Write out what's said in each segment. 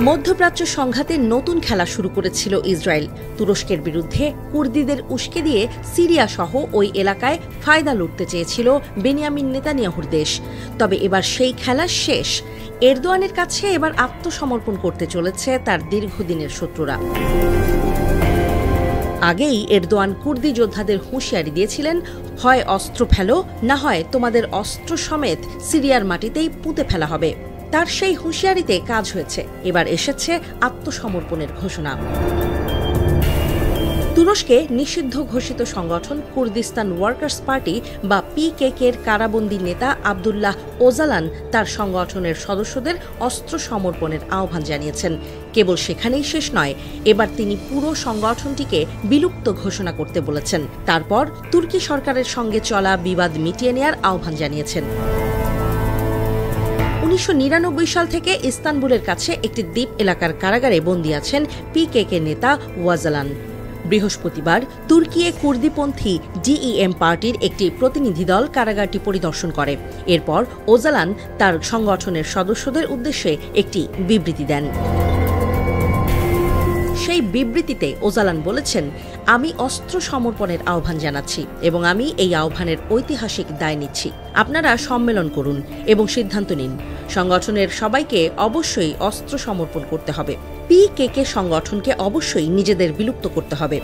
মধ্যপ্রাচ্য সংঘাতে নতুন খেলা শুরু করেছিল ইসরায়েল। তুরস্কের বিরুদ্ধে কুর্দিদের উস্কে দিয়ে সিরিয়া সহ ওই এলাকায় ফায়দা লুটতে চেয়েছিল বেনিয়ামিন নেতানিয়াহুর দেশ। তবে এবার সেই খেলা শেষ। এরদোয়ানের কাছে এবার আত্মসমর্পণ করতে চলেছে তার দীর্ঘদিনের শত্রুরা। আগেই এরদোয়ান কুর্দি যোদ্ধাদের হুঁশিয়ারি দিয়েছিলেন, হয় অস্ত্র ফেলো, না হয় তোমাদের অস্ত্র সমেত সিরিয়ার মাটিতেই পুঁতে ফেলা হবে। তার সেই হুঁশিয়ারিতে কাজ হয়েছে। এবার এসেছে আত্মসমর্পণের ঘোষণা। তুরস্কে নিষিদ্ধ ঘোষিত সংগঠন কুর্দিস্তান ওয়ার্কার্স পার্টি বা পিকেকের কারাবন্দী নেতা আবদুল্লাহ ওজালান তার সংগঠনের সদস্যদের অস্ত্র সমর্পণের আহ্বান জানিয়েছেন। কেবল সেখানেই শেষ নয়, এবার তিনি পুরো সংগঠনটিকে বিলুপ্ত ঘোষণা করতে বলেছেন। তারপর তুর্কি সরকারের সঙ্গে চলা বিবাদ মিটিয়ে নেয়ার আহ্বান জানিয়েছেন। 1999 সাল থেকে ইস্তানবুলের কাছে একটি দ্বীপ এলাকার কারাগারে বন্দী আছেন পিকেকে নেতা ওয়াজালান। বৃহস্পতিবার তুর্কিয়ে কুর্দিপন্থী ডিইএম পার্টির একটি প্রতিনিধি দল কারাগারটি পরিদর্শন করে। এরপর ওজালান তার সংগঠনের সদস্যদের উদ্দেশ্যে একটি বিবৃতি দেন। সেই বিবৃতিতে ওজালান বলেছেন, আমি অস্ত্র সমর্পণের আহ্বান জানাচ্ছি এবং আমি এই আহ্বানের ঐতিহাসিক দায় নিচ্ছি। আপনারা সম্মেলন করুন এবং সিদ্ধান্ত নিন। সংগঠনের সবাইকে অবশ্যই অস্ত্র সমর্পণ করতে হবে। পিকেকে সংগঠনকে অবশ্যই নিজেদের বিলুপ্ত করতে হবে।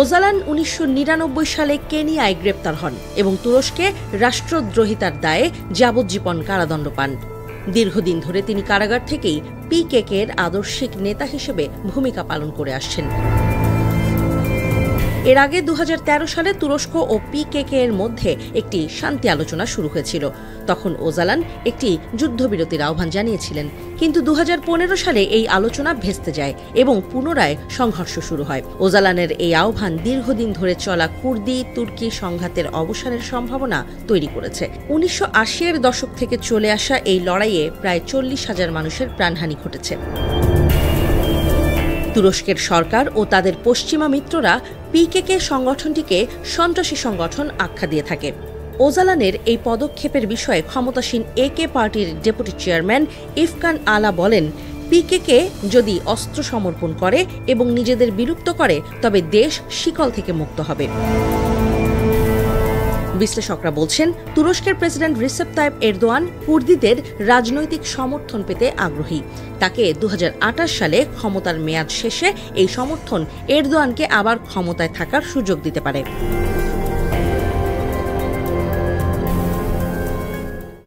ওজালান 1999 সালে কেনিয়ায় গ্রেপ্তার হন এবং তুরস্কে রাষ্ট্রদ্রোহিতার দায়ে যাবজ্জীবন কারাদণ্ড পান। দীর্ঘদিন ধরে তিনি কারাগার থেকেই পিকেকের আদর্শিক নেতা হিসেবে ভূমিকা পালন করে আসছেন। এর আগে 2013 সালে তুরস্ক ও পিকেকে এর মধ্যে একটি শান্তি আলোচনা শুরু হয়েছিল। তখন ওজালান একটি যুদ্ধবিরতির আহ্বান জানিয়েছিলেন, কিন্তু 2015 সালে এই আলোচনা ভেস্তে যায় এবং পুনরায় সংঘর্ষ শুরু হয়। ওজালানের এই আহ্বান দীর্ঘদিন ধরে চলা কুর্দি তুর্কি সংঘাতের অবসানের সম্ভাবনা তৈরি করেছে। 1980-এর দশক থেকে চলে আসা এই লড়াইয়ে প্রায় 40,000 মানুষের প্রাণহানি ঘটেছে। তুরস্কের সরকার ও তাদের পশ্চিমা মিত্ররা পিকেকে সংগঠনটিকে সন্ত্রাসী সংগঠন আখ্যা দিয়ে থাকে। ওজালানের এই পদক্ষেপের বিষয়ে ক্ষমতাসীন একে পার্টির ডেপুটি চেয়ারম্যান ইফকান আলা বলেন, পিকেকে যদি অস্ত্র সমর্পণ করে এবং নিজেদের বিলুপ্ত করে তবে দেশ শিকল থেকে মুক্ত হবে। বিশ্লেষকরা বলছেন, তুরস্কের প্রেসিডেন্ট রিসেপ তাইপ এরদোয়ান কুর্দিদের রাজনৈতিক সমর্থন পেতে আগ্রহী। তাকে 2028 সালে ক্ষমতার মেয়াদ শেষে এই সমর্থন এরদোয়ানকে আবার ক্ষমতায় থাকার সুযোগ দিতে পারে।